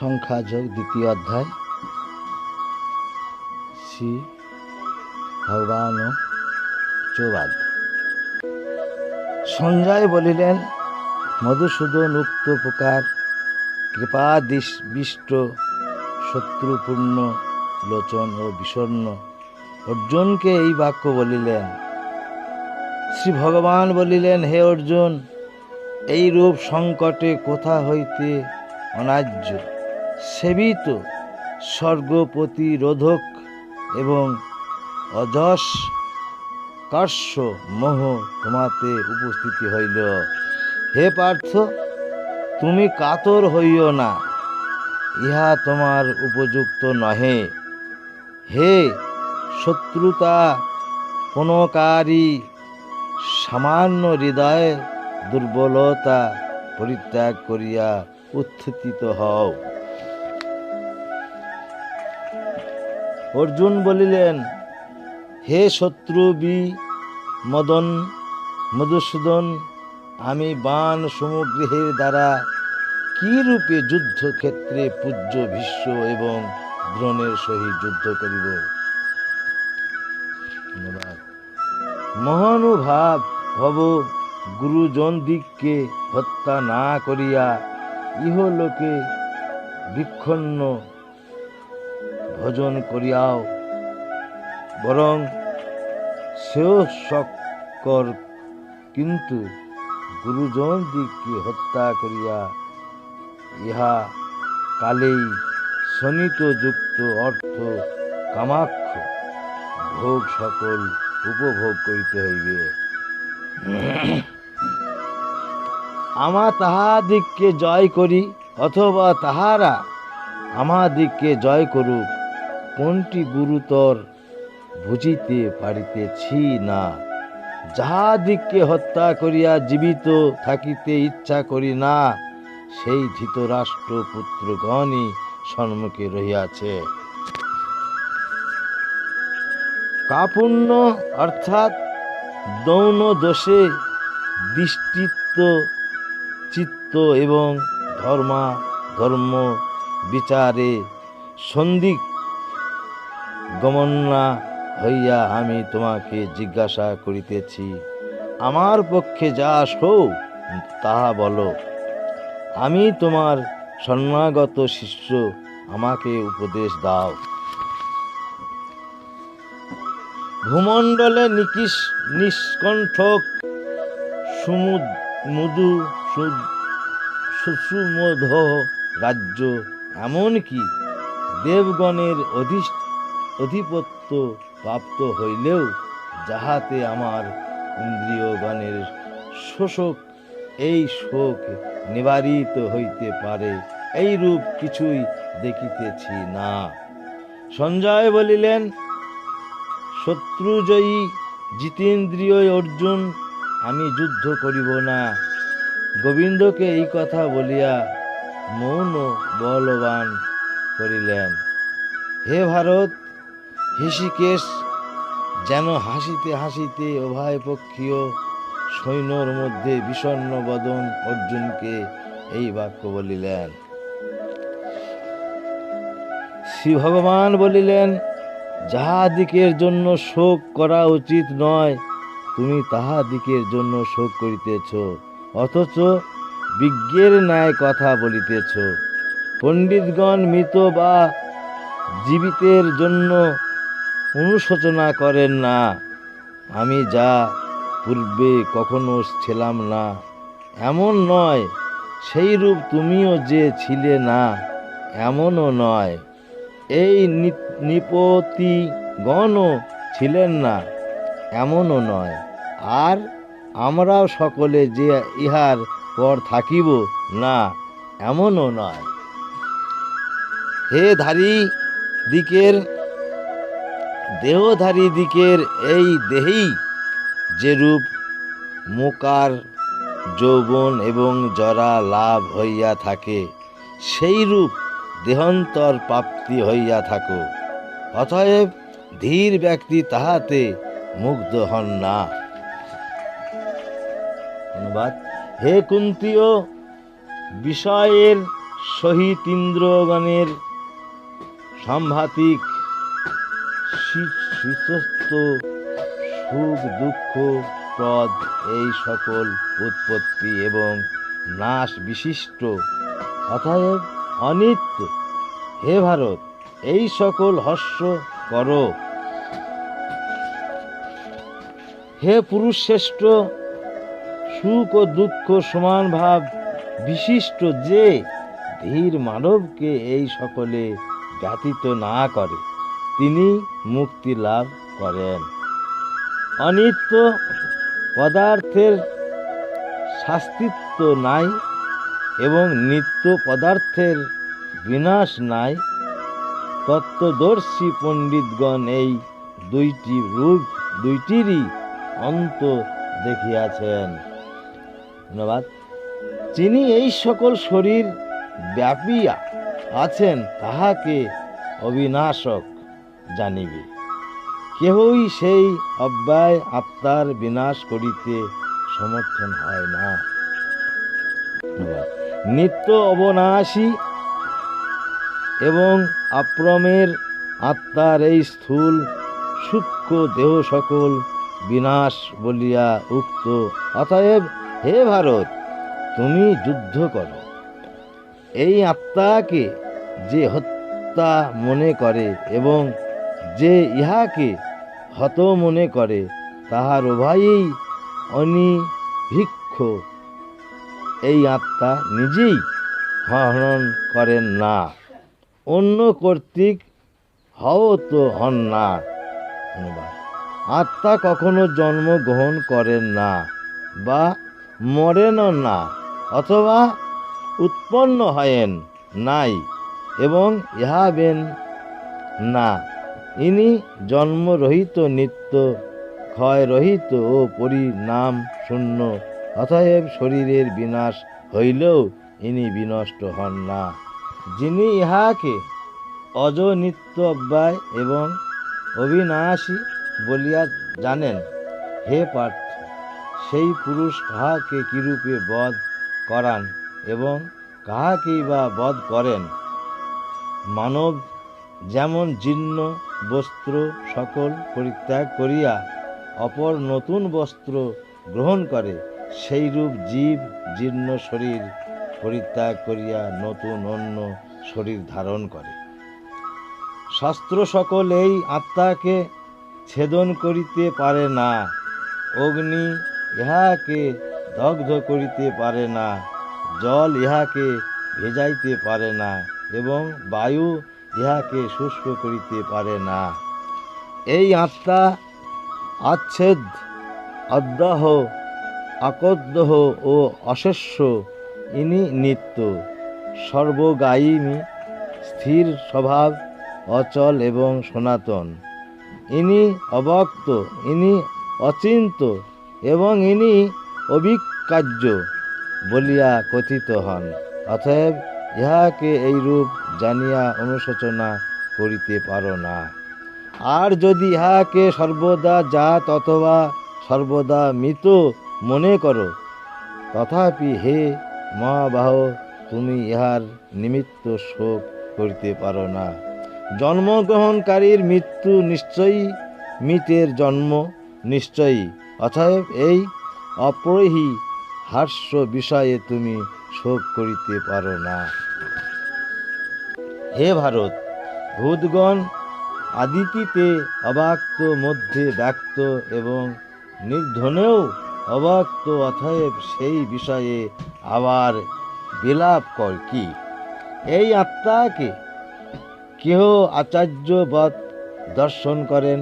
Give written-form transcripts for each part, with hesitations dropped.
সংখ্যাযোগ দ্বিতীয় অধ্যায়। শ্রী ভগবান চৌবাদ। সঞ্জয় বলিলেন, মধুসূদন উক্ত প্রকার কৃপাদিষ্ট শত্রুপূর্ণ লোচন ও বিষণ্ণ অর্জুনকে এই বাক্য বলিলেন। শ্রী ভগবান বলিলেন, হে অর্জুন, এই রূপ সংকটে কোথা হইতে অনার্য সেবিত স্বর্গ প্রতিরোধক এবং অজস কর্ষ মোহ তোমাতে উপস্থিতি হইল। হে পার্থ, তুমি কাতর হইও না, ইহা তোমার উপযুক্ত নহে। হে শত্রুতা পণকারী, সামান্য হৃদয়ে দুর্বলতা পরিত্যাগ করিয়া উত্থিত হও। অর্জুন বলিলেন, হে শত্রু মধুসূদন, আমি বাণ সমগ্রহের দ্বারা কি রূপে যুদ্ধক্ষেত্রে পূজ্য ভীষ্ম এবং দ্রোণের সহিত যুদ্ধ করিব? মহানুভাব ভব গুরুজনদিগকে হত্যা না করিয়া ইহলোকে বিক্ষণ্ণ ভজন করিয়াও বরং শ্রেয়স্কর, কিন্তু গুরুজনদিগকে হত্যা করিয়া ইহা কালেই শোণিত যুক্ত অর্থ কামাক্ষ ভোগ সকল উপভোগ করিতে হইবে। আমা তাহাদিগকে জয় করি অথবা তাহারা আমাদিগকে জয় করুক, কোনটি গুরুতর বুঝিতে পারিতেছি না। যাহাদিগকে হত্যা করিয়া জীবিত থাকিতে ইচ্ছা করি না, সেই ধৃতরাষ্ট্র পুত্রগণই সম্মুখে রহিয়াছে। কাপুণ্য অর্থাৎ দৌন দোষে দৃষ্টিত্ব চিত্ত এবং ধর্ম বিচারে সন্দিগ্ধ গমনা হইয়া আমি তোমাকে জিজ্ঞাসা করিতেছি, আমার পক্ষে যা সৌ তাহা বলো। আমি তোমার শরণাগত শিষ্য, আমাকে উপদেশ দাও। ভূমণ্ডলে নিষ্কণ্ঠক মধু সুষুমধ রাজ্য, এমনকি দেবগণের অধিপত্য প্রাপ্ত হইলেও যাহাতে আমার ইন্দ্রিয়গণের শোক এই শোক নিবারিত হইতে পারে, এই রূপ কিছুই দেখিতেছি না। সঞ্জয় বলিলেন, শত্রুজয়ী জিতেন্দ্রিয় অর্জুন, আমি যুদ্ধ করিব না। গোবিন্দকে এই কথা বলিয়া মৌন বলবান করিলেন। হে ভারত, হৃষিকেশ যেন হাসিতে হাসিতে উভয় পক্ষীয় সৈন্যর মধ্যে বিষণ্ণ বদন অর্জুনকে এই বাক্য বলিলেন। শ্রী ভগবান বলিলেন, যাহাদিকের জন্য শোক করা উচিত নয়, তুমি তাহাদিকের জন্য শোক করিতেছ, অথচ বিজ্ঞের ন্যায় কথা বলিতেছ। পণ্ডিতগণ মৃত বা জীবিতের জন্য অনুশোচনা করেন না। আমি যা পূর্বে কখনো ছিলাম না এমন নয়, সেই রূপ তুমিও যে ছিলে না এমনও নয়, এই নৃপতিগণও ছিলেন না এমনও নয়, আর আমরাও সকলে যে ইহার পর থাকিব না এমনও নয়। হে দেহধারী দিকের এই দেহেই যেরূপ মোকার যৌবন এবং জরা লাভ হইয়া থাকে, সেই রূপ দেহান্তর প্রাপ্তি হইয়া থাকো। অতএব ধীর ব্যক্তি তাহাতে মুগ্ধ হন না। অনুবাদ: হে কুন্তীয়, বিষয়ের সহিত ইন্দ্রগণের সম্ভাতিক শীতস্থ সুখ দুঃখ প্রদ এই সকল উৎপত্তি এবং নাশ বিশিষ্ট অতএব অনিত্য। হে ভারত, এই সকল হর্ষ করো। হে পুরুষ শ্রেষ্ঠ, সুখ ও দুঃখ সমান ভাব বিশিষ্ট যে ধীর মানবকে এই সকলে ব্যতীত না করে, তিনি মুক্তি লাভ করেন। অনিত্য পদার্থের শাস্তিত্ব নাই এবং নিত্য পদার্থের বিনাশ নাই। তত্ত্বদর্শী পণ্ডিতগণ এই দুইটিরই অন্ত দেখিয়াছেন। ধন্যবাদ। যিনি এই সকল শরীর ব্যাপিয়া আছেন তাহাকে অবিনাশক জানিবে। কেহই সেই অব্যয় আত্মার বিনাশ করিতে সমর্থন হয় না। নিত্য অবনাশী এবং অপ্রমের আত্মার এই স্থূল সূক্ষ্ম দেহ সকল বিনাশ বলিয়া উক্ত। অতএব হে ভারত, তুমি যুদ্ধ করো। এই আত্মাকে যে হত্যা মনে করে এবং যে ইহাকে হত মনে করে, তাহার উভয়েই অনিভিক্ষ। এই আত্মা নিজেই হরণ করেন না, অন্য কর্তৃক হত হন না। আত্মা কখনো জন্মগ্রহণ করেন না বা মরেন না, অথবা উৎপন্ন হয়েন নাই এবং ইহাবেন না। ইনি জন্মরহিত, নিত্য, ক্ষয়রহিত ও পরিণাম শূন্য। অতএব শরীরের বিনাশ হইলেও ইনি বিনষ্ট হন না। যিনি ইহাকে অজ, নিত্য, অব্যয় এবং অবিনাশী বলিয়া জানেন, হে পার্থ, সেই পুরুষ কাহাকে কিরূপে বধ করান এবং কাহাকেই বা বধ করেন? মানব যেমন জীর্ণ বস্ত্র সকল পরিত্যাগ করিয়া অপর নতুন বস্ত্র গ্রহণ করে, সেইরূপ জীব জীর্ণ শরীর পরিত্যাগ করিয়া নতুন অন্য শরীর ধারণ করে। শাস্ত্র সকল এই আত্মাকে ছেদন করিতে পারে না। অগ্নি ইহাকে দগ্ধ করিতে পারে না, জল ইহাকে ভেজাইতে পারে না এবং বায়ু ইহাকে শুষ্ক করিতে পারে না। এই আত্মা আচ্ছেদ, অদ্যাহ, আকদ্যহ ও অশেষ্য। ইনি নিত্য, সর্বগায়িনী, স্থির স্বভাব, অচল এবং সনাতন। ইনি অব্যক্ত, ইনি অচিন্ত এবং ইনি অবিকার্য বলিয়া কথিত হন। অতএব ইহাকে এইরূপ জানিয়া অনুশোচনা করিতে পারো না। আর যদি ইহাকে সর্বদা জাত অথবা সর্বদা মৃত মনে করো, তথাপি হে মহাবাহ, তুমি ইহার নিমিত্ত শোক করিতে পারো না। জন্মগ্রহণকারীর মৃত্যু নিশ্চয়ই, মৃতের জন্ম নিশ্চয়ই। অতএব এই অপরিহি হাস্য বিষয়ে তুমি শোক করিতে পারো না। হে ভারত, ভূতগণ আদিতিতে অব্যক্ত, মধ্যে ব্যক্ত এবং নির্ধনেও অব্যক্ত। অতএব সেই বিষয়ে আবার বিলাপ কর কি? এই আত্মাকে কেহ আচার্যবৎ দর্শন করেন,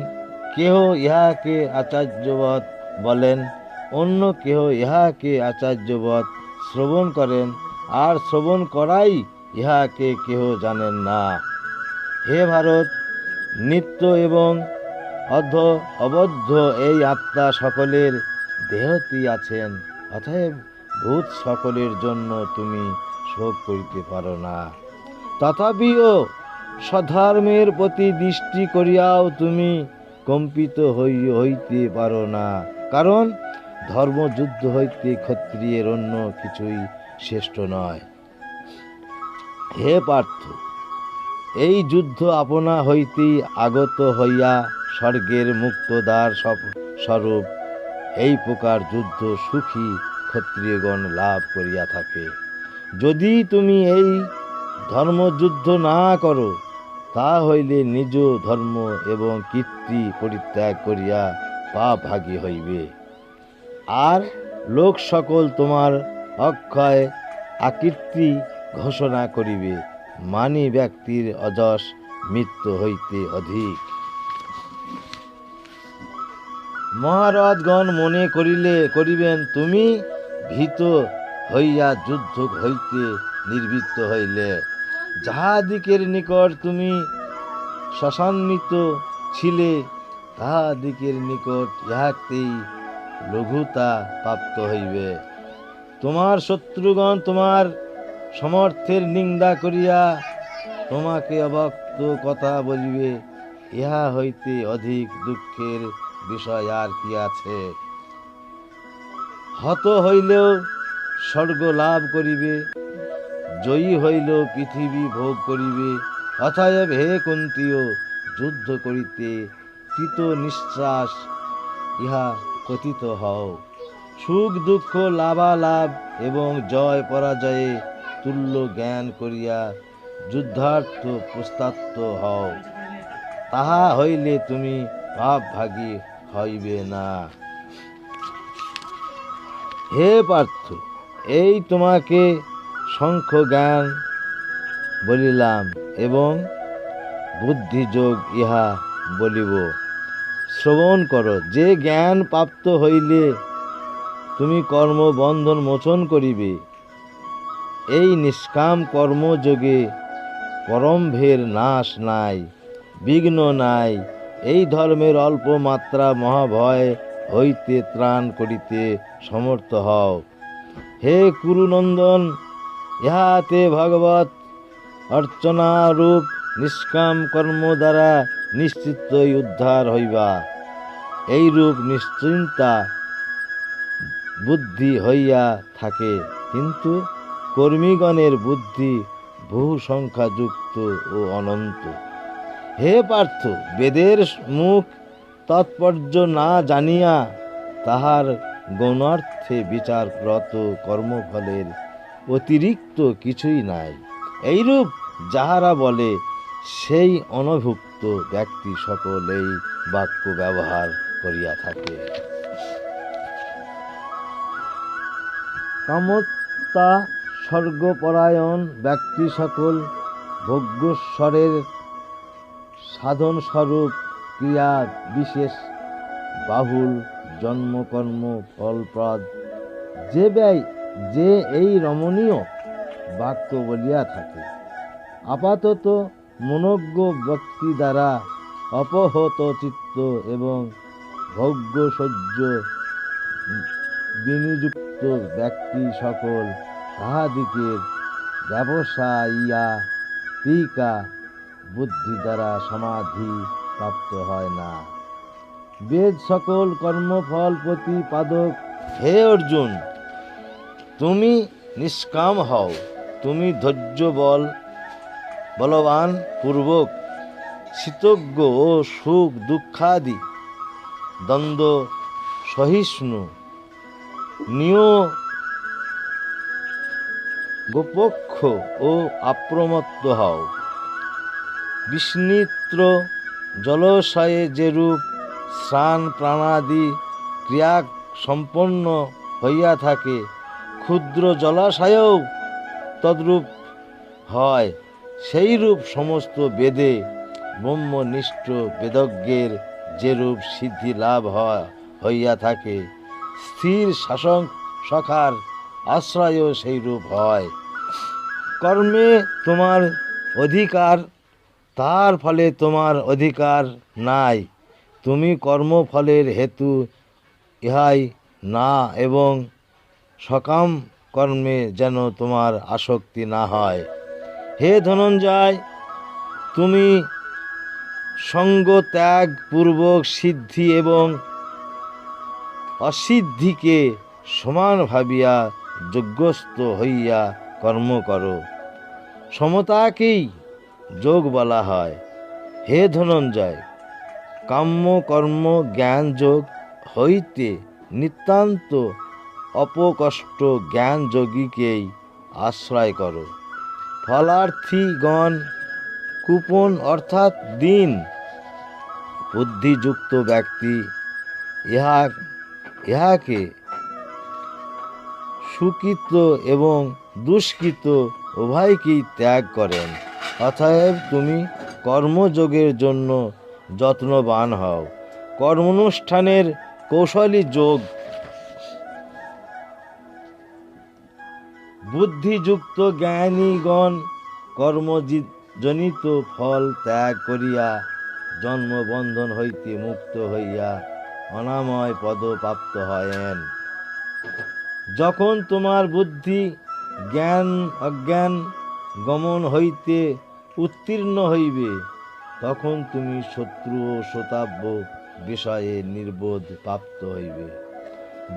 কেহ ইহাকে আচার্যবৎ বলেন, অন্য কেহ ইহাকে আচার্যবৎ শ্রবণ করেন, আর শ্রবণ করাই ইহাকে কেহ জানেন না। হে ভারত, নিত্য এবং অবদ্ধ এই আত্মা সকলের দেহতেই আছেন। অতএব ভূত সকলের জন্য তুমি শোক করিতে পারো না। তথাপিও স্বধর্মের প্রতি দৃষ্টি করিয়াও তুমি কম্পিত হইতে পারো না, কারণ ধর্মযুদ্ধ হইতে ক্ষত্রিয়ের অন্য কিছুই শ্রেষ্ঠ নয়। হে পার্থ, এই যুদ্ধ আপনা হইতেই আগত হইয়া স্বর্গের মুক্তদ্বার স্বরূপ এই প্রকার যুদ্ধ সুখী ক্ষত্রিয়গণ লাভ করিয়া থাকে। যদি তুমি এই ধর্মযুদ্ধ না করো, তা হইলে নিজ ধর্ম এবং কীর্তি পরিত্যাগ করিয়া পাপভাগী হইবে, আর লোক সকল তোমার অক্ষয় আকীর্তি ঘোষণা করিবে। মানি ব্যক্তির অযশ মৃত্যু হইতে অধিক। মহারথগণ মনে করিবেন তুমি ভীত হইয়া যুদ্ধ হইতে নির্বৃত্ত হইলে, যাহাদিকের নিকট তুমি শশান্বিত ছিলে তাহাদিকের নিকট ইহাতেই লঘুতা প্রাপ্ত হইবে। তোমার শত্রুগণ তোমার সমর্থের নিন্দা করিয়া তোমাকে অবক্ত কথা বলিবে, ইহা হইতে অধিক দুঃখের বিষয় আর কি আছে? হত হইলেও স্বর্গ লাভ করিবে, জয়ী হইলেও পৃথিবী ভোগ করিবে। অতএব হে কুন্তীয়, যুদ্ধ করিতে কৃত নিশ্বাস ইহা কথিত হও। সুখ দুঃখ লাভালাভ এবং জয় পরাজয়ে তুল্য জ্ঞান করিয়া যুদ্ধার্থ প্রস্তাত্ত হও, তাহা হইলে তুমি পাপভাগী হইবে না। হে পার্থ, এই তোমাকে সাংখ্য জ্ঞান বলিলাম এবং বুদ্ধিযোগ ইহা বলিব, শ্রবণ করো। যে জ্ঞান প্রাপ্ত হইলে তুমি কর্মবন্ধন মোচন করিবে। এই নিষ্কাম কর্মযোগে পরমভের নাশ নাই, বিঘ্ন নাই। এই ধর্মের অল্প মাত্রা মহাভয় হইতে ত্রাণ করিতে সমর্থ হও। হে কুরুনন্দন, ইহাতে ভগবত অর্চনারূপ নিষ্কাম কর্ম দ্বারা নিশ্চিতই উদ্ধার হইবা। এইরূপ নিশ্চিন্তা বুদ্ধি হইয়া থাকে, কিন্তু কর্মীগণের বুদ্ধি বহু সংখ্যাযুক্ত ও অনন্ত। হে পার্থ, বেদের মুখ তাৎপর্য না জানিয়া তাহার গৌণার্থে বিচাররত কর্মফলের অতিরিক্ত কিছুই নাই, এইরূপ যাহারা বলে, সেই অনভুক্ত ব্যক্তি সকল এই বাক্য ব্যবহার করিয়া থাকে। কামতা স্বর্গপরায়ণ ব্যক্তি সকল ভোগ্যশ্বরের সাধনস্বরূপ ক্রিয়া বিশেষ বাহুল জন্মকর্ম ফলপ্রদ যে এই রমণীয় বাক্য বলিয়া থাকে। আপাতত মনোজ্ঞ ব্যক্তি দ্বারা অপহত চিত্ত এবং ভোগ্যসহ্য বিনিযুক্ত ব্যক্তি সকল তাহাদিকের ব্যবসায়িকা বুদ্ধি দ্বারা সমাধি প্রাপ্ত হয় না। বেদ সকল কর্মফল প্রতিপাদক। হে অর্জুন, তুমি নিষ্কাম হও। তুমি ধৈর্য বলবান পূর্বক শীতজ্ঞ ও সুখ দুঃখাদি দ্বন্দ্ব সহিষ্ণু, গোপক্ষ ও আপ্রমত্ত হও। বিস্মিত্র জলাশয়ে যেরূপ স্নান প্রাণাদি ক্রিয়া সম্পন্ন হইয়া থাকে, ক্ষুদ্র জলাশয়েও তদ্রূপ হয়। সেইরূপ সমস্ত বেদে ব্রহ্মনিষ্ঠ বেদজ্ঞের যেরূপ সিদ্ধি লাভ হইয়া থাকে, স্থির শাসক সখার আশ্রয়ও সেইরূপ হয়। কর্মে তোমার অধিকার, তার ফলে তোমার অধিকার নাই। তুমি কর্মফলের হেতু ইহাই না, এবং সকাম কর্মে যেন তোমার আসক্তি না হয়। হে ধনঞ্জয়, তুমি সঙ্গ ত্যাগ পূর্বক সিদ্ধি এবং অসিদ্ধিকে সমান ভাবিয়া যজ্ঞস্থ হইয়া কর্ম করো। সমতাকেই যোগ বলা হয়। হে ধনঞ্জয়, কাম্য কর্ম জ্ঞান যোগ হইতে নিতান্ত অপকষ্ট জ্ঞান যোগীকেই আশ্রয় করো। ফলার্থীগণ কুপন অর্থাৎ দিন বুদ্ধিযুক্ত ব্যক্তি ইহাকে সুকৃত এবং দুষ্কৃত উভয়কেই ত্যাগ করেন। অতএব তুমি কর্মযোগের জন্য যত্নবান হও। কর্মানুষ্ঠানের কৌশলী যোগ বুদ্ধিযুক্ত জ্ঞানীগণ কর্মজনিত ফল ত্যাগ করিয়া জন্মবন্ধন হইতে মুক্ত হইয়া অনাময় পদ প্রাপ্ত হয়েন। যখন তোমার বুদ্ধি জ্ঞান অজ্ঞান গমন হইতে উত্তীর্ণ হইবে, তখন তুমি শত্রু ও শ্রোতাব্য বিষয়ে নির্বোধ প্রাপ্ত হইবে।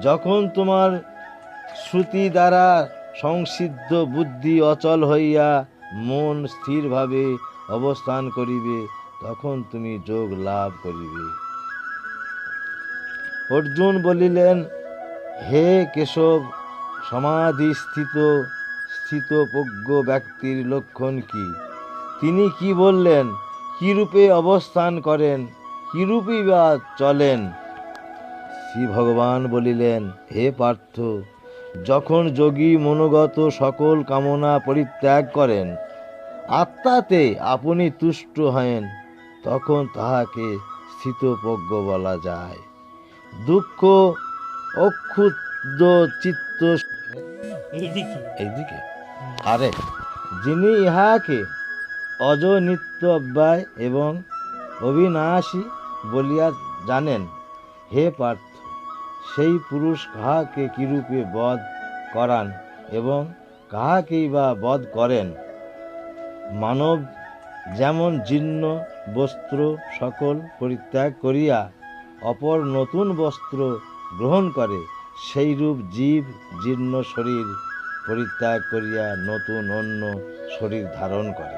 যখন তোমার শ্রুতি দ্বারা সংসিদ্ধ বুদ্ধি অচল হইয়া মন স্থিরভাবে অবস্থান করিবে, তখন তুমি যোগ লাভ করিবে। অর্জুন বলিলেন, হে কেশব, সমাধি স্থিতপ্রজ্ঞ ব্যক্তির লক্ষণ কি? তিনি কি বললেন? কিরূপে অবস্থান করেন? কিরূপে বা চলেন? শ্রী ভগবান বলিলেন, হে পার্থ, যখন যোগী মনোগত সকল কামনা পরিত্যাগ করেন, আত্মাতে আপনি তুষ্ট হয়েন, তখন তাহাকে স্থিতপ্রজ্ঞ বলা যায়। দুঃখ অক্ষুব্ধ চিত্ত এইদিকে আরে যিনি ইহাকে অজ নিত্য অব্যয় এবং অবিনাশী বলিয়া জানেন, হে পার্থ, সেই পুরুষ কাহাকে কিরূপে বধ করান এবং কাহাকেই বা বধ করেন? মানব যেমন জীর্ণ বস্ত্র সকল পরিত্যাগ করিয়া অপর নতুন বস্ত্র গ্রহণ করে, সেইরূপ জীব জীর্ণ শরীর পরিত্যাগ করিয়া নতুন অন্য শরীর ধারণ করে।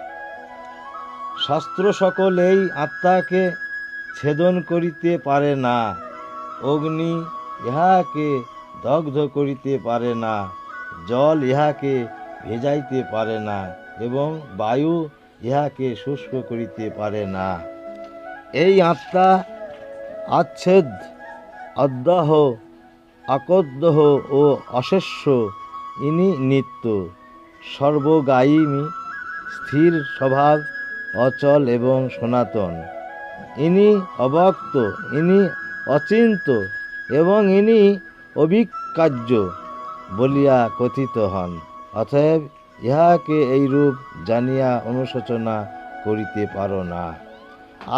শাস্ত্র সকল এই আত্মাকে ছেদন করিতে পারে না। অগ্নি ইহাকে দগ্ধ করিতে পারে না, জল ইহাকে ভেজাইতে পারে না এবং বায়ু ইহাকে শুষ্ক করিতে পারে না। এই আত্মা আচ্ছেদ, অদ্যাহ, আকদ্যহ ও অশেষ্য, ইনি নিত্য, সর্বগায়িনী, স্থির স্বভাব, অচল এবং সনাতন। ইনি অব্যক্ত, ইনি অচিন্ত এবং ইনি অবিকার্য বলিয়া কথিত হন। অতএব ইহাকে এইরূপ জানিয়া অনুশোচনা করিতে পারো না।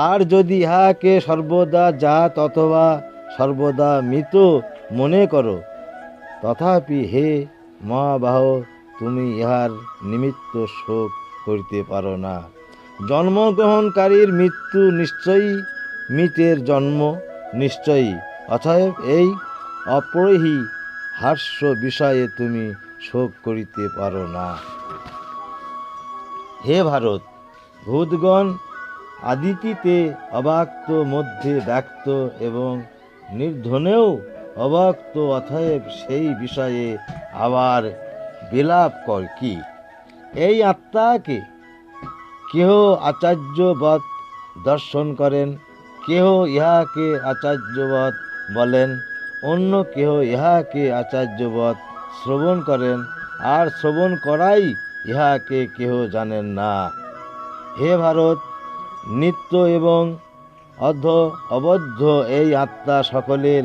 আর যদি ইহাকে সর্বদা জাত অথবা সর্বদা মৃত মনে করো, তথাপি হে মহাবাহ, তুমি ইহার নিমিত্ত শোক করিতে পারো না। জন্মগ্রহণকারীর মৃত্যু নিশ্চয়ই, মৃতের জন্ম নিশ্চয়ই। অতএব এই অপরিহি হাস্য বিষয়ে তুমি শোক করিতে পারো না। হে ভারত, ভূতগণ আদিতিতে অব্যক্ত, মধ্যে ব্যক্ত এবং নির্ধনেও অব্যক্ত। অতএব সেই বিষয়ে আবার বিলাপ কর কি? এই আত্মাকে কেহ আচার্যবৎ দর্শন করেন, কেহ ইহাকে আচার্যবৎ বলেন, অন্য কেহ ইহাকে আচার্যবৎ শ্রবণ করেন, আর শ্রবণ করাই ইহাকে কেহ জানেন না। হে ভারত, নিত্য এবং অবদ্ধ এই আত্মা সকলের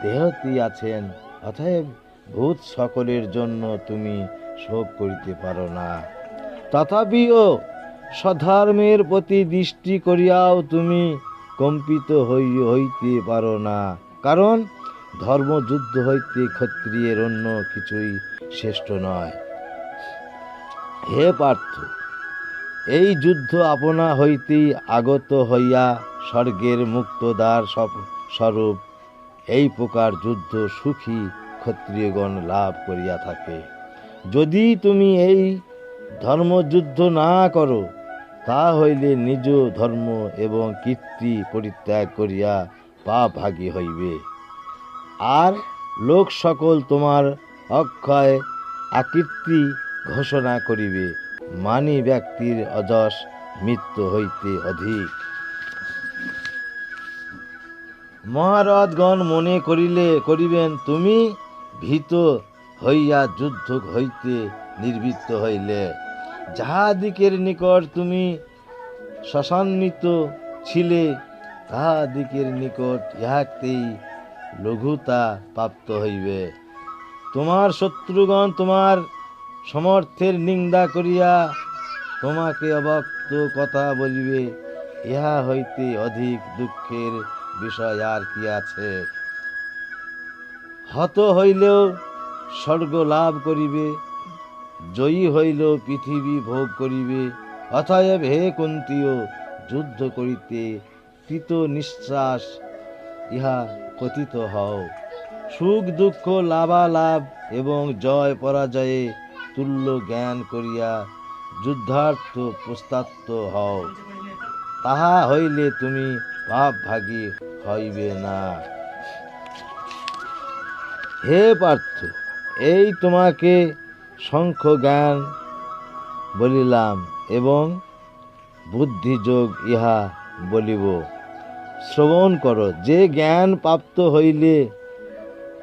দেহতেই আছেন। অতএব ভূত সকলের জন্য তুমি শোক করিতে পারো না। তথাপিও স্বধর্মের প্রতি দৃষ্টি করিয়াও তুমি কম্পিত হইতে পারো না, কারণ ধর্মযুদ্ধ হইতে ক্ষত্রিয়ের অন্য কিছুই শ্রেষ্ঠ নয়। হে পার্থ, এই যুদ্ধ আপনা হইতেই আগত হইয়া স্বর্গের মুক্তদ্বার স্বরূপ। এই প্রকার যুদ্ধ সুখী ক্ষত্রিয়গণ লাভ করিয়া থাকে। যদি তুমি এই ধর্মযুদ্ধ না করো, তা হইলে নিজ ধর্ম এবং কীর্তি পরিত্যাগ করিয়া পাপভাগী হইবে। আর লোক সকল তোমার অক্ষয় আকীর্তি ঘোষণা করিবে। মানি ব্যক্তির অযশ মৃত্যু হইতে অধিক। মহারথগণ মনে করিবেন তুমি ভীত হইয়া যুদ্ধ হইতে নিবৃত্ত হইলে। যাহাদিকের নিকট তুমি শশান্বিত ছিলে, তাহাদিকের নিকট ইহাতেই লঘুতা প্রাপ্ত হইবে। তোমার শত্রুগণ তোমার সমর্থের নিন্দা করিয়া তোমাকে অবক্ত কথা বলিবে। ইহা হইতে অধিক দুঃখের বিষয় আর কি আছে? হত হইলেও স্বর্গ লাভ করিবে, জয়ী হইলেও পৃথিবী ভোগ করিবে। অতএব হে কুন্তীয়, যুদ্ধ করিতে কৃত নিশ্বাস ইহা কথিত হও। সুখ দুঃখ লাভালাভ এবং জয় পরাজয়ে তুল্য জ্ঞান করিয়া যুদ্ধার্থ প্রস্তাত্ত হও। তাহা হইলে তুমি পাপভাগী হইবে না। হে পার্থ, এই তোমাকে সাংখ্য জ্ঞান বলিলাম এবং বুদ্ধিযোগ ইহা বলিব, শ্রবণ করো। যে জ্ঞান প্রাপ্ত হইলে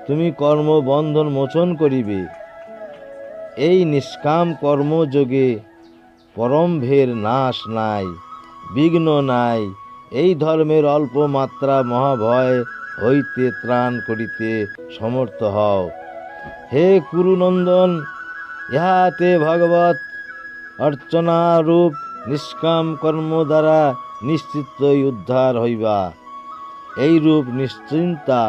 তুমি কর্মবন্ধন মোচন করিবে। এই নিষ্কাম কর্মযোগে পরম্ভের নাশ নাই, বিঘ্ন নাই। এই ধর্মের অল্প মাত্রা মহাভয় হইতে ত্রাণ করিতে সমর্থ হও। হে কুরুনন্দন, ইহাতে ভগবত অর্চনারূপ নিষ্কাম কর্ম দ্বারা নিশ্চিতই উদ্ধার হইবা। এইরূপ নিশ্চিন্তা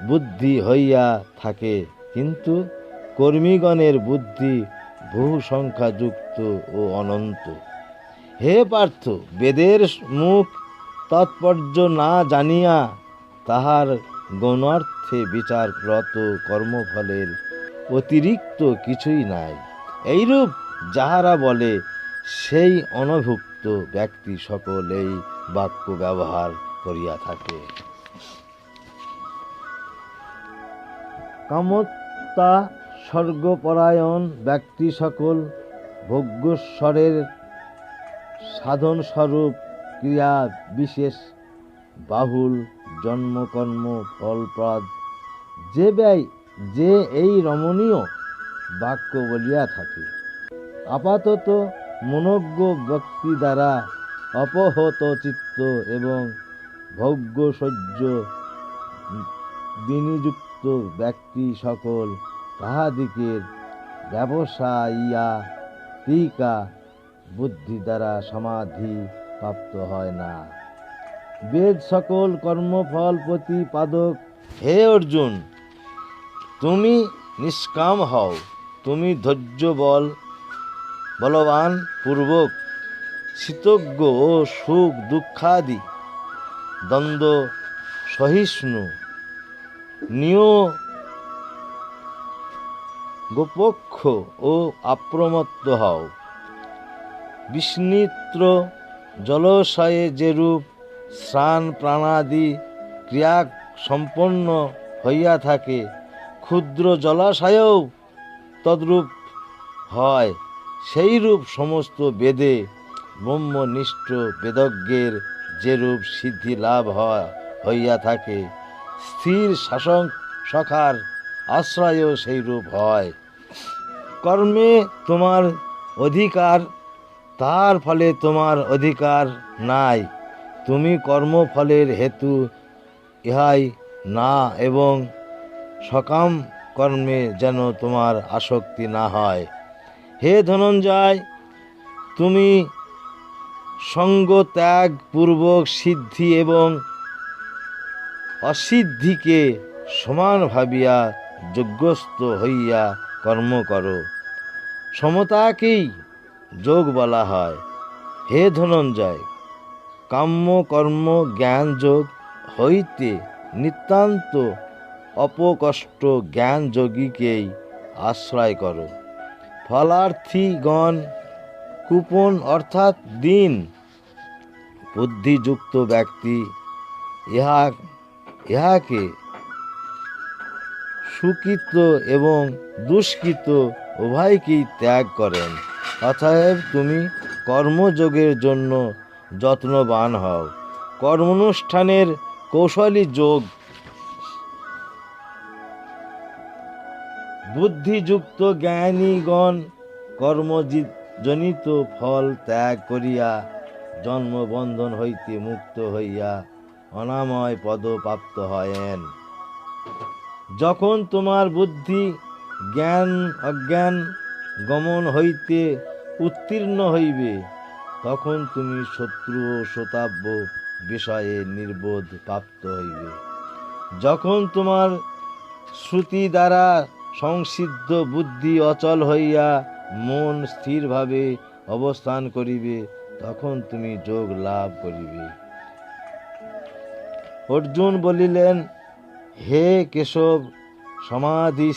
বুদ্ধি হইয়া থাকে, কিন্তু কর্মীগণের বুদ্ধি বহু সংখ্যাযুক্ত ও অনন্ত। হে পার্থ, বেদের মুখ তাৎপর্য না জানিয়া তাহার গৌণার্থে বিচাররত কর্মফলের অতিরিক্ত কিছুই নাই। এইরূপ যাহারা বলে, সেই অনভুক্ত ব্যক্তি সকল এই বাক্য ব্যবহার করিয়া থাকে। কামত্তা স্বর্গপরায়ণ ব্যক্তি সকল ভোগ্যশ্বরের সাধনস্বরূপ ক্রিয়া বিশেষ বাহুল জন্মকর্ম ফলপ্রদ যে এই রমণীয় বাক্য বলিয়া থাকে। আপাতত মনোজ্ঞ ব্যক্তি দ্বারা অপহত চিত্ত এবং ভোগ্যসহ্য বিনিযুক্ত ব্যক্তি সকল তাহাদিকের ব্যবসায়িকা বুদ্ধি দ্বারা সমাধি প্রাপ্ত হয় না। বেদ সকল কর্মফল প্রতিপাদক। হে অর্জুন, তুমি নিষ্কাম হও। তুমি ধৈর্য বলবান পূর্বক শীতজ্ঞ ও সুখ দুঃখাদি দ্বন্দ্ব সহিষ্ণু গোপক্ষ ও আপ্রমত্ত হও। বিস্মিত্র জলাশয়ে যেরূপ স্নান প্রাণাদি ক্রিয়া সম্পন্ন হইয়া থাকে, ক্ষুদ্র জলাশয়েও তদ্রূপ হয়। সেইরূপ সমস্ত বেদে ব্রহ্মনিষ্ঠ বেদজ্ঞের যেরূপ সিদ্ধি লাভ হইয়া থাকে, স্থির শাসক সখার আশ্রয়ও সেইরূপ হয়। কর্মে তোমার অধিকার, তার ফলে তোমার অধিকার নাই। তুমি কর্মফলের হেতু ইহাই না, এবং সকাম কর্মে যেন তোমার আসক্তি না হয়। হে ধনঞ্জয়, তুমি সঙ্গ ত্যাগ পূর্বক সিদ্ধি এবং অসিদ্ধিকে সমান ভাবিয়া যোগ্যস্থ হইয়া কর্ম করো। সমতাকেই যোগ বলা হয়। হে ধনঞ্জয়, কাম্য কর্ম জ্ঞান যোগ হইতে নিতান্ত অপকষ্ট জ্ঞান যোগীকেই আশ্রয় করো। ফলার্থীগণ কুপন অর্থাৎ দিন বুদ্ধিযুক্ত ব্যক্তি ইহাকে সুকৃত এবং দুষ্কৃত উভয়কেই ত্যাগ করেন। অতএব তুমি কর্মযোগের জন্য যত্নবান হও। কর্মানুষ্ঠানের কৌশলী যোগ বুদ্ধিযুক্ত জ্ঞানীগণ কর্মজনিত ফল ত্যাগ করিয়া জন্মবন্ধন হইতে মুক্ত হইয়া অনাময় পদ প্রাপ্ত হয়েন। যখন তোমার বুদ্ধি জ্ঞান অজ্ঞান গমন হইতে উত্তীর্ণ হইবে, তখন তুমি শত্রু ও শ্রোতাব্য বিষয়ে নির্বোধ প্রাপ্ত হইবে। যখন তোমার শ্রুতি দ্বারা সংসিদ্ধ বুদ্ধি অচল হইয়া মন স্থিরভাবে অবস্থান করিবে, তখন তুমি যোগ লাভ করিবে। অর্জুন বলিলেন, হে কেশব, সমাধি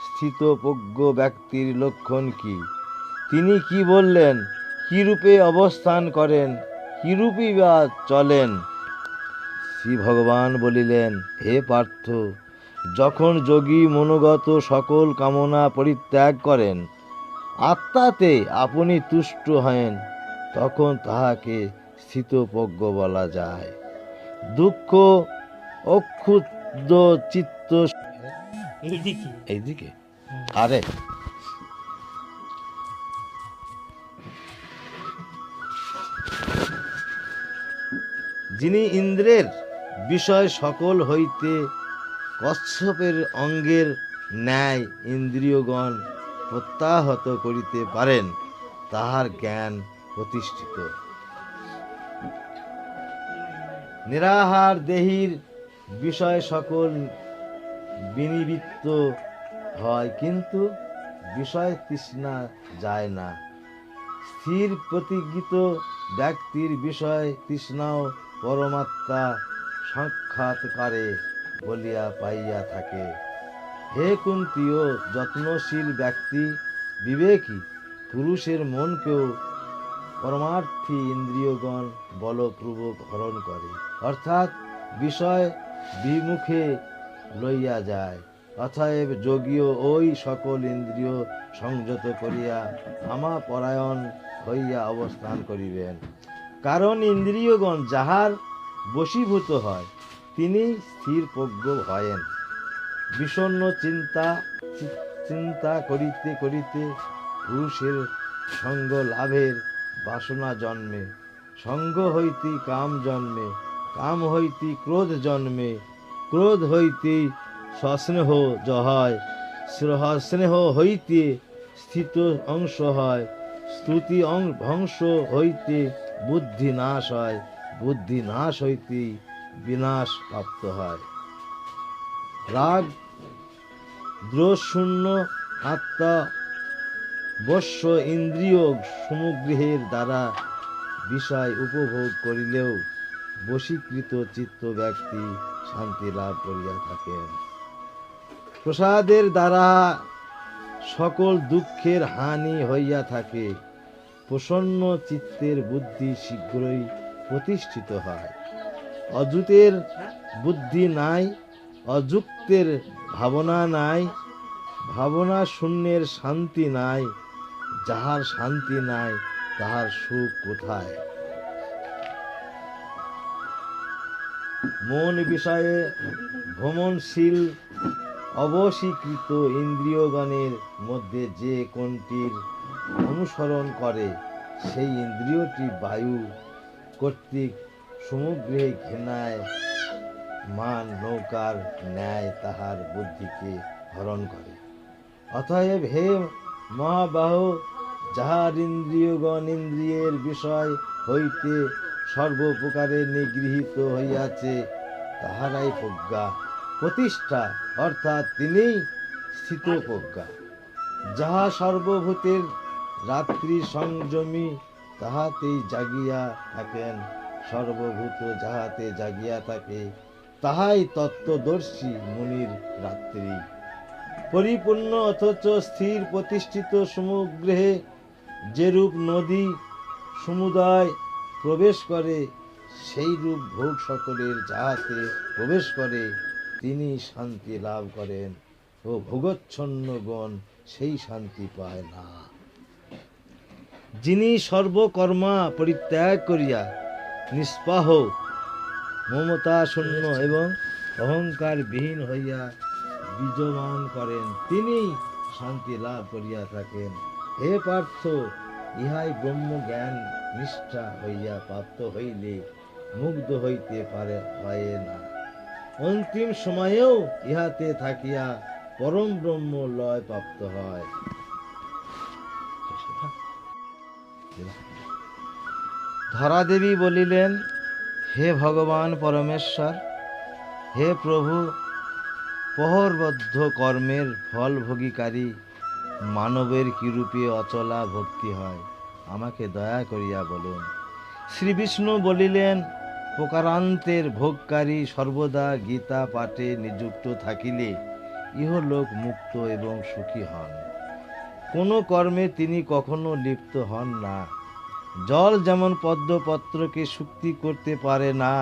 স্থিতপ্রজ্ঞ ব্যক্তির লক্ষণ কি? তিনি কি বললেন? কিরূপে অবস্থান করেন? কিরূপে বা চলেন? শ্রী ভগবান বলিলেন, হে পার্থ, যখন যোগী মনোগত সকল কামনা পরিত্যাগ করেন, আত্মাতে আপনি তুষ্ট হেন, তখন তাহাকে স্থিতপ্রজ্ঞ বলা যায়। দুঃখ অক্ষুব্ধ চিত্ত এইদিকে আরে যিনি ইন্দ্রের বিষয় সকল হইতে কচ্ছপের অঙ্গের ন্যায় ইন্দ্রিয়গণ প্রত্যাহত করিতে পারেন, তাহার জ্ঞান প্রতিষ্ঠিত। নিরাহার দেহীর বিষয় সকল বিনিবৃত্ত হয়, কিন্তু বিষয় তৃষ্ণা যায় না। স্থির প্রতিজ্ঞিত ব্যক্তির বিষয় তৃষ্ণাও পরমাত্মা সাক্ষাৎকারে বলিয়া পাইয়া থাকে। হে কুন্তী, ও যত্নশীল ব্যক্তি বিবেকী পুরুষের মনকেও পরমার্থী ইন্দ্রিয়গণ বলপূর্বক হরণ করে, অর্থাৎ বিষয় বিমুখে লইয়া যায়। অতএব যোগীও ওই সকল ইন্দ্রিয় সংযত করিয়া আমাপরায়ণ হইয়া অবস্থান করিবেন। কারণ ইন্দ্রিয়গণ যাহার বশীভূত হয়, তিনি স্থিরপ্রজ্ঞ হয়েন। বিষণ্ণ চিন্তা করিতে করিতে পুরুষের সঙ্গ লাভের বাসনা জন্মে, সঙ্গ হইতে কাম জন্মে, কাম হইতে ক্রোধ জন্মে, ক্রোধ হইতে সস্নেহ হয়, স্নেহ হইতে স্থিত অংশ হয়, স্তুতি ভংস হইতে বুদ্ধি নাশ হয়, বুদ্ধি নাশ হইতে বিনাশ প্রাপ্ত হয়। রাগ দ্রোশূন্য আত্মা বশ্য ইন্দ্রিয় সমগ্রহের দ্বারা বিষয় উপভোগ করিলেও বশীকৃত চিত্ত ব্যক্তি শান্তি লাভ করিয়া থাকেন। প্রসাদের দ্বারা সকল দুঃখের হানি হইয়া থাকে। প্রসন্ন চিত্তের বুদ্ধি শীঘ্রই প্রতিষ্ঠিত হয়। অযুক্তের বুদ্ধি নাই, অযুক্তের ভাবনা নাই, ভাবনা শূন্যের শান্তি নাই। যাহার শান্তি নাই, তাহার সুখ কোথায়? মন বিষয়ে ভ্রমণশীল অবশীকৃত ইন্দ্রিয়গণের মধ্যে যে কোনটির অনুসরণ করে, সেই ইন্দ্রিয়টি বায়ু কর্তৃক সমগ্রে ঘৃণায় মান নৌকার ন্যায় তাহার বুদ্ধিকে হরণ করে। অতএব হে মহাবাহু, যাহার ইন্দ্রিয়গণ ইন্দ্রিয়ের বিষয় হইতে সর্বপ্রকারে নিগৃহীত হইয়াছে, তাহারাই প্রজ্ঞা প্রতিষ্ঠা, অর্থাৎ তিনিই স্থিতপ্রজ্ঞা। যাহা সর্বভূতের রাত্রি সংযমী, তাহাতেই জাগিয়া থাকেন। সর্বভূত যাহাতে জাগিয়া থাকে, তাহাই তত্ত্বদর্শী মুনির রাত্রি। পরিপূর্ণ অথচ স্থির প্রতিষ্ঠিত সমুগ্রহে যেরূপ নদী সমুদায় প্রবেশ করে, সেই রূপ ভোগ সকলের যাহাতে প্রবেশ করে, তিনি শান্তি লাভ করেন ও ভোগচ্ছন্নগণ সেই শান্তি পায় না। যিনি সর্বকর্মা পরিত্যাগ করিয়া নিষ্পাহ, মমতা শূন্য এবং অহংকার বিহীন হইয়া বিজমান করেন, তিনি শান্তি লাভ করিয়া থাকেন। হে পার্থ, ইহাই ব্রহ্ম জ্ঞান নিষ্ঠা হইয়া প্রাপ্ত হইলে মুগ্ধ হইতে হয় না। অন্তিম সময়েও ইহাতে থাকিয়া পরম ব্রহ্ম লয় প্রাপ্ত হয়। ধরাদেবী বলিলেন, হে ভগবান পরমেশ্বর, হে প্রভু, প্রহরবদ্ধ কর্মের ফলভোগীকারী মানবের কিরূপে অচলা ভক্তি হয়, আমাকে দয়া করিয়া বলুন। শ্রী বিষ্ণু বলিলেন, প্রকারান্তের ভোগকারী সর্বদা গীতা পাঠে নিযুক্ত থাকিলে ইহলোক মুক্ত এবং সুখী হন। কোনো কর্মে তিনি কখনো লিপ্ত হন না। জল যেমন পদ্মপত্রকে শুক্তি করতে পারে না,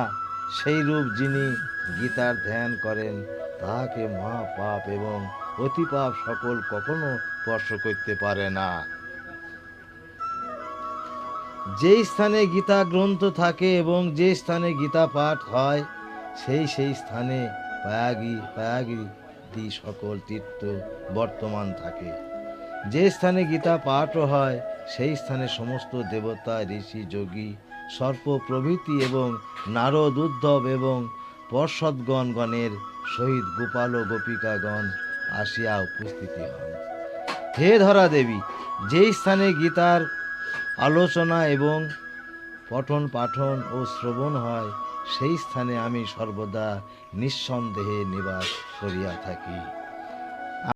সেইরূপ যিনি গীতার ধ্যান করেন তাহাকে মহাপাপ এবং অতিপাপ সকল কখনো স্পর্শ করতে পারে না। যেই স্থানে গীতা গ্রন্থ থাকে এবং যে স্থানে গীতা পাঠ হয়, সেই স্থানে পায়াগী সকল তীর্থ বর্তমান থাকে। যে স্থানে গীতা পাঠও হয়, সেই স্থানে সমস্ত দেবতা, ঋষি, যোগী, সর্প প্রভৃতি এবং নারদ, উদ্ধব এবং পর্ষদগণের সহিত গোপাল ও গোপিকাগণ আসিয়া উপস্থিতি হন। হে ধরা দেবী, যেই স্থানে গীতার আলোচনা এবং পঠন পাঠন ও শ্রবণ হয়, সেই স্থানে আমি সর্বদা নিঃসন্দেহে নিবাস করিয়া থাকি।